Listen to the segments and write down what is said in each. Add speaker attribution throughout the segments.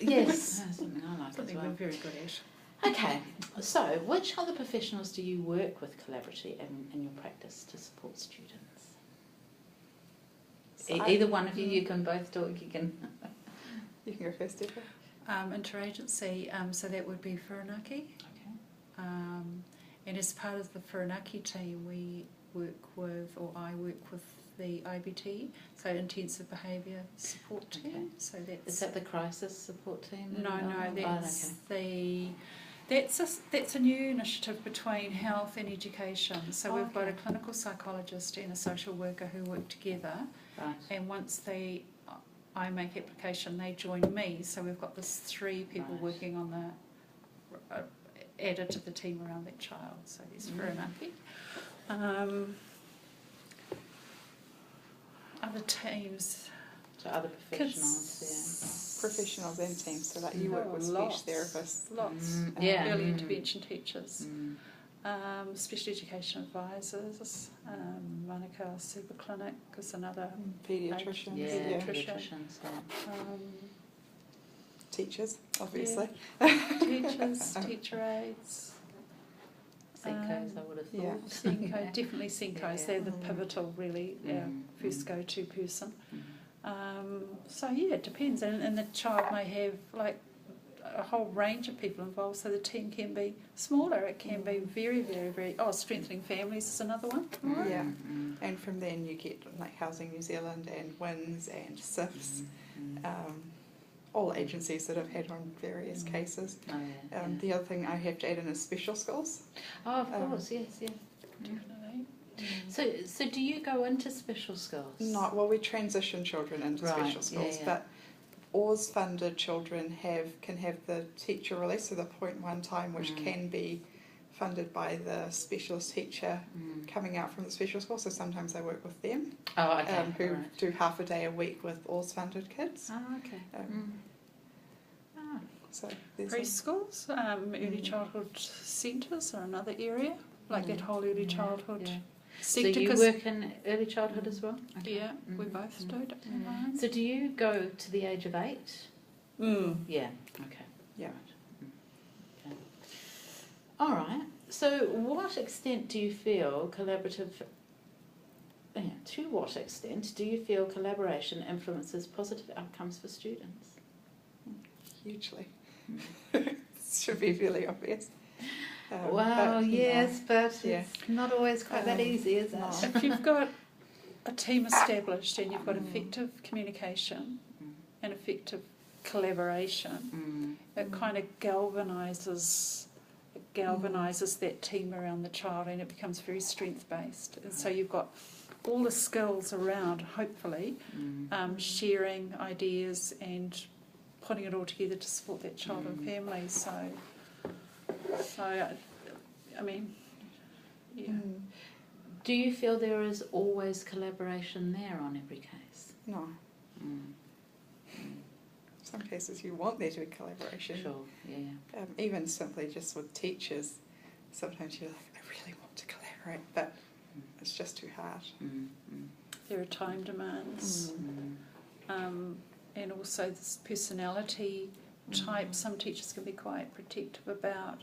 Speaker 1: Yes, something I like
Speaker 2: Something
Speaker 1: as well.
Speaker 2: we're very good at.
Speaker 1: Okay, so which other professionals do you work with collaboratively in your practice to support students?
Speaker 3: So
Speaker 1: Either one of you, you can both talk, you can...
Speaker 3: You can go first, Deborah.
Speaker 2: Interagency, so that would be Whirinaki.
Speaker 1: Okay.
Speaker 2: And as part of the Whirinaki team, we work with, or I work with the IBT, so Intensive Behaviour Support Team.
Speaker 1: Okay.
Speaker 2: So that's...
Speaker 1: Is that the crisis support team?
Speaker 2: No, that's
Speaker 1: okay.
Speaker 2: That's a new initiative between health and education. So we've got a clinical psychologist and a social worker who work together.
Speaker 1: Right.
Speaker 2: And once I make application, they join me. So we've got this 3 people working on the added to the team around that child. So there's Whirinaki. Other teams.
Speaker 1: So other professionals,
Speaker 3: Professionals and teams, so that you work with speech therapists.
Speaker 2: Lots. Early intervention teachers. Special education advisors. Manukau Super Clinic is another.
Speaker 3: Paediatricians.
Speaker 1: Paediatricians.
Speaker 3: Teachers, obviously.
Speaker 2: Teachers, teacher aides.
Speaker 1: Senkos, I would have thought.
Speaker 3: Yeah.
Speaker 2: Senko, definitely Senkos. They're the pivotal, really, our first go-to person. So it depends, and the child may have like a whole range of people involved. So the team can be smaller. It can be very, very, very. Strengthening families is another one.
Speaker 3: Yeah, and from then you get like Housing New Zealand and WINS and SIFs. All agencies that have had on various cases. The other thing I have to add in is special schools.
Speaker 1: Oh, of course, yes.
Speaker 2: Definitely.
Speaker 1: So do you go into special schools?
Speaker 3: We transition children into special schools, but Oars funded children can have the teacher release, so the 0.1 time, which can be funded by the specialist teacher coming out from the special school. So sometimes I work with them, who do half a day a week with Oars funded kids. So
Speaker 2: preschools, early childhood centres are another area, like that whole early childhood sector.
Speaker 1: So you work in early childhood as well? Okay.
Speaker 2: Yeah, we both do.
Speaker 1: So do you go to the age of 8? Yeah. Okay.
Speaker 3: Yeah.
Speaker 1: Okay. All right. So what extent do you feel to what extent do you feel collaboration influences positive outcomes for students?
Speaker 3: Hugely. Should be really obvious.
Speaker 1: But it's not always quite that easy, is it?
Speaker 3: No.
Speaker 2: If you've got a team established and you've got effective communication and effective collaboration, it kind of galvanises that team around the child, and it becomes very strength based. And so you've got all the skills around, hopefully, sharing ideas and putting it all together to support that child and family. So I mean, yeah.
Speaker 1: Do you feel there is always collaboration there on every case?
Speaker 3: No. Some cases you want there to be collaboration.
Speaker 1: Sure, yeah.
Speaker 3: Even simply just with teachers, sometimes you're like, I really want to collaborate, but it's just too hard.
Speaker 2: There are time demands. And also this personality type. Some teachers can be quite protective about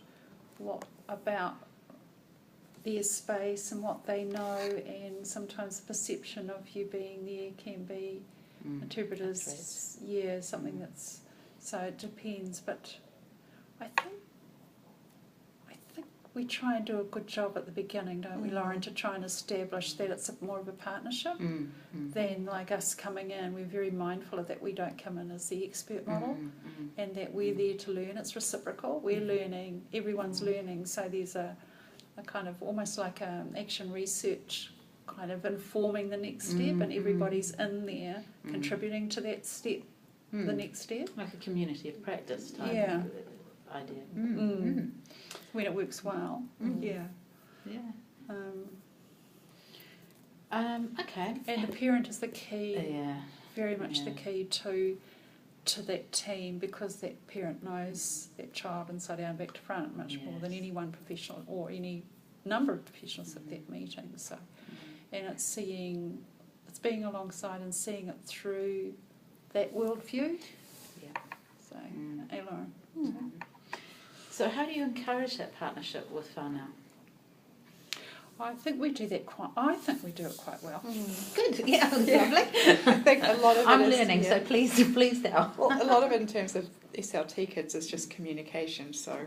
Speaker 2: their space and what they know, and sometimes the perception of you being there can be interpreted as something that's. So it depends, but I think we try and do a good job at the beginning, don't we, Lauren, to try and establish that it's more of a partnership than like us coming in. We're very mindful of that. We don't come in as the expert model, and that we're there to learn. It's reciprocal. We're learning. Everyone's learning. So there's a kind of almost like action research kind of informing the next step, and everybody's in there contributing to that step, the next step.
Speaker 1: Like a community of practice type idea.
Speaker 2: When it works well. Okay. And the parent is the key. Very much the key to that team, because that parent knows that child inside out and back to front much more than any one professional or any number of professionals at that meeting. So, and it's being alongside and seeing it through that worldview.
Speaker 1: Yeah.
Speaker 2: So. learn.
Speaker 1: So how do you encourage that partnership with whānau?
Speaker 2: I think we do it quite well.
Speaker 1: Good, yeah, lovely.
Speaker 3: I think a lot of it
Speaker 1: I'm
Speaker 3: is,
Speaker 1: learning, so please tell.
Speaker 3: Well, a lot of it in terms of SLT kids is just communication, so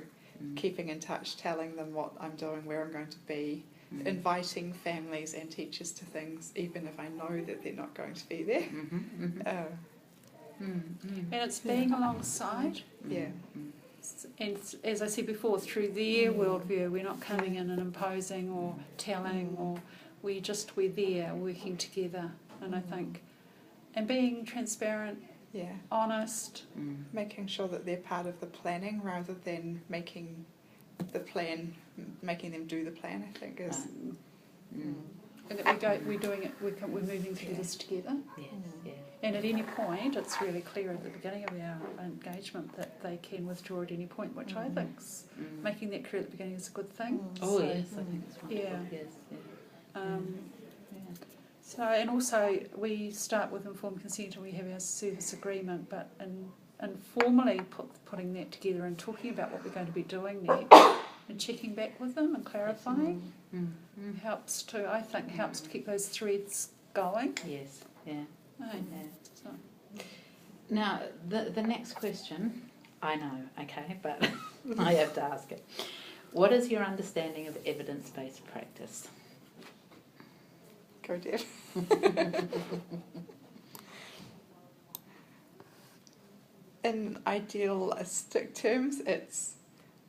Speaker 3: keeping in touch, telling them what I'm doing, where I'm going to be, inviting families and teachers to things, even if I know that they're not going to be there.
Speaker 2: And it's being alongside.
Speaker 3: Yeah.
Speaker 2: And as I said before, through their worldview, we're not coming in and imposing or telling, or we're there working together. And I think, and being transparent, honest.
Speaker 3: Making sure that they're part of the planning rather than making them do the plan, I think is.
Speaker 2: And that we're moving through this together.
Speaker 1: Yes, yeah.
Speaker 2: And at any point, it's really clear at the beginning of our engagement that they can withdraw at any point, which I think's making that clear at the beginning is a good thing.
Speaker 1: Oh, so, yes, I think it's wonderful.
Speaker 2: Yeah.
Speaker 1: Yes,
Speaker 2: So, and also we start with informed consent and we have our service agreement, but informally putting that together and talking about what we're going to be doing next and checking back with them and clarifying helps to keep those threads going.
Speaker 1: Yes, yeah.
Speaker 2: So.
Speaker 1: Now, the next question, I know, okay, but I have to ask it. What is your understanding of evidence-based practice?
Speaker 3: Go, Deb. In idealistic terms, it's,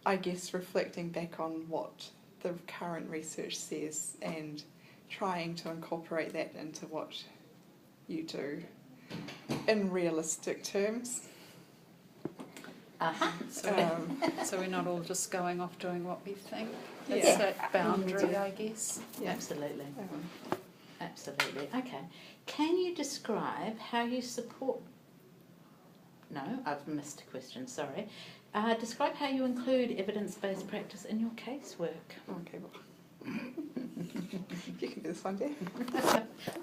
Speaker 3: I guess, reflecting back on what the current research says and trying to incorporate that into what you do. In realistic terms.
Speaker 2: So we're not all just going off doing what we think. It's that boundary, I guess.
Speaker 1: Yeah. Absolutely. Absolutely. Okay. Can you describe how you support... No, I've missed a question, sorry. Describe how you include evidence-based practice in your casework.
Speaker 3: Okay, well. You can do this one, Deb.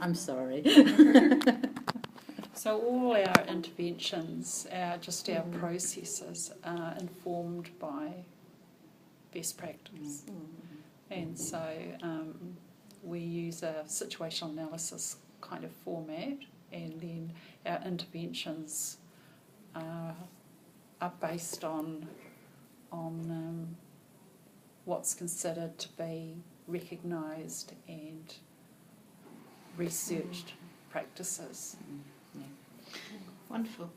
Speaker 1: I'm sorry.
Speaker 2: So all our interventions, our processes are informed by best practice. And so we use a situational analysis kind of format, and then our interventions are based on what's considered to be recognised and researched practices.
Speaker 1: Wonderful.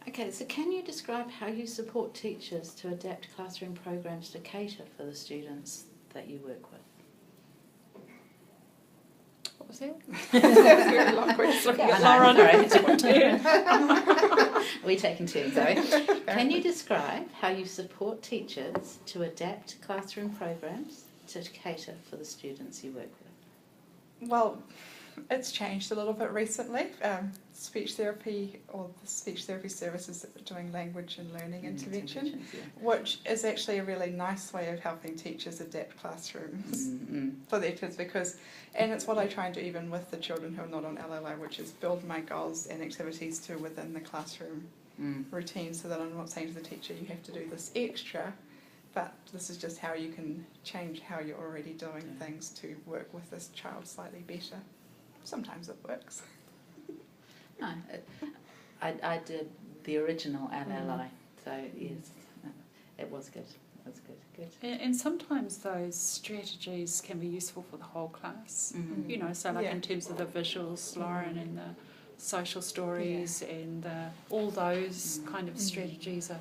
Speaker 1: Okay, so can you describe how you support teachers to adapt classroom programs to cater for the students that you work with?
Speaker 2: What was that?
Speaker 3: That's a really long question.
Speaker 1: We're taking turns, sorry. Can you describe how you support teachers to adapt classroom programs to cater for the students you work with?
Speaker 3: Well, it's changed a little bit recently. Speech therapy, or the speech therapy services are doing language and learning intervention, which is actually a really nice way of helping teachers adapt classrooms for their kids, and it's what I try and do even with the children who are not on LLI, which is build my goals and activities to within the classroom routine, so that I'm not saying to the teacher, you have to do this extra, but this is just how you can change how you're already doing things to work with this child slightly better. Sometimes it works.
Speaker 1: No, I did the original LLI, so yes, it was good. It was good.
Speaker 2: And sometimes those strategies can be useful for the whole class. You know, so like in terms of the visuals, Lauren, and the social stories, and all those kind of strategies are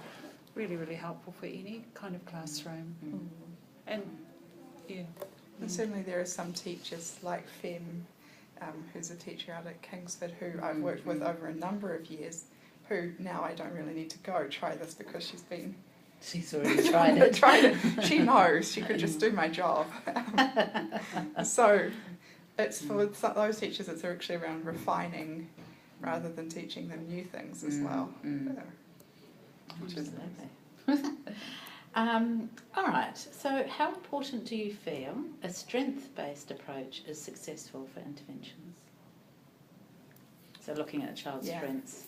Speaker 2: really, really helpful for any kind of classroom. And
Speaker 3: and certainly there are some teachers like Fem, who's a teacher out at Kingsford, who I've worked with over a number of years, who now I don't really need to go try this because she's
Speaker 1: already tried it.
Speaker 3: She knows she could just do my job. So it's for those teachers, it's actually around refining rather than teaching them new things as well. Which is
Speaker 1: all right, so how important do you feel a strength-based approach is successful for interventions? So looking at a child's strengths.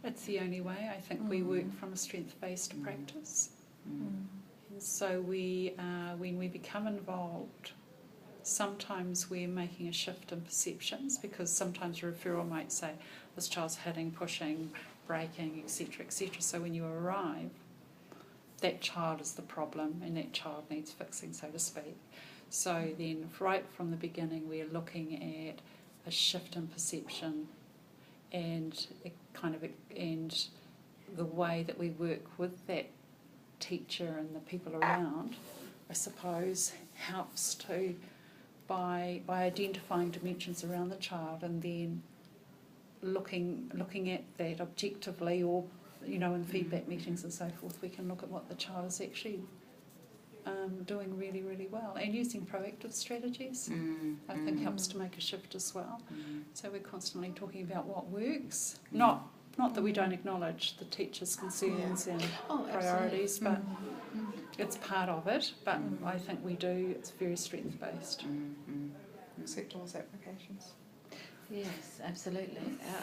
Speaker 2: It's the only way. I think we work from a strength-based practice. And so when we become involved, sometimes we're making a shift in perceptions, because sometimes a referral might say, this child's hitting, pushing, breaking, etc., etc. So when you arrive, that child is the problem and that child needs fixing, so to speak. So then right from the beginning we're looking at a shift in perception and and the way that we work with that teacher and the people around, I suppose, helps to by identifying dimensions around the child and then looking at that objectively, or in feedback meetings and so forth, we can look at what the child is actually doing really, really well, and using proactive strategies I think helps to make a shift as well. So we're constantly talking about what works, not that we don't acknowledge the teacher's concerns and priorities, but it's part of it, but I think we do, it's very strength based.
Speaker 3: Accept all applications.
Speaker 1: Yes, absolutely.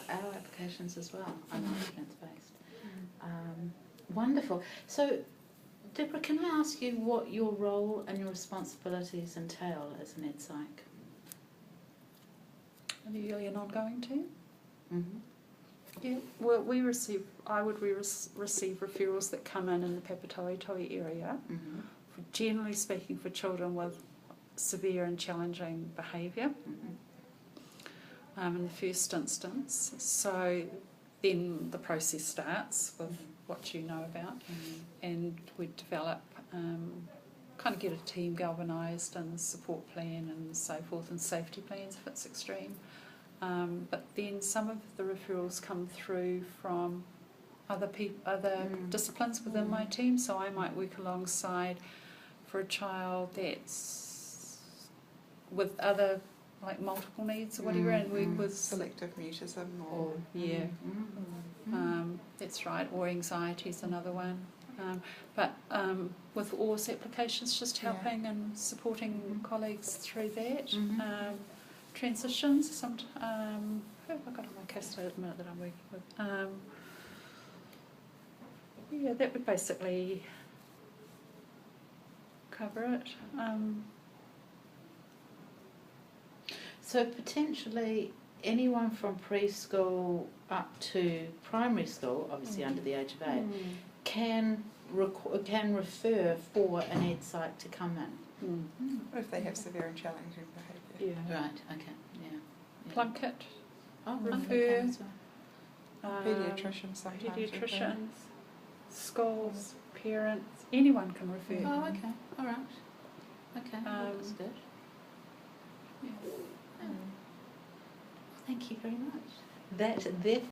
Speaker 1: Our applications as well are strength based. Wonderful. So, Deborah, can I ask you what your role and your responsibilities entail as an Ed Psych?
Speaker 2: Are you really an ongoing team? Yeah. Well, I would receive referrals that come in the Papatoetoe area, generally speaking for children with severe and challenging behaviour in the first instance. So then the process starts with what you know about, and we develop, get a team galvanised and support plan and so forth, and safety plans if it's extreme. But then some of the referrals come through from other disciplines within my team, so I might work alongside for a child that's with other multiple needs or whatever, and work with
Speaker 3: selective mutism or
Speaker 2: that's right, or anxiety is another one. But with ORS applications, just helping and supporting colleagues through that. Transitions, who have I got on my case at the minute that I'm working with? That would basically cover it.
Speaker 1: So potentially anyone from preschool up to primary school, obviously under the age of 8, can refer for an Ed Psych to come in.
Speaker 3: Or if they have severe and challenging behaviour.
Speaker 1: Right, okay,
Speaker 2: Plunkett,
Speaker 1: refer.
Speaker 3: Paediatricians sometimes.
Speaker 2: Paediatricians, schools, parents, anyone can refer.
Speaker 1: Oh, okay, all right. Okay, that's good. Thank you very much. That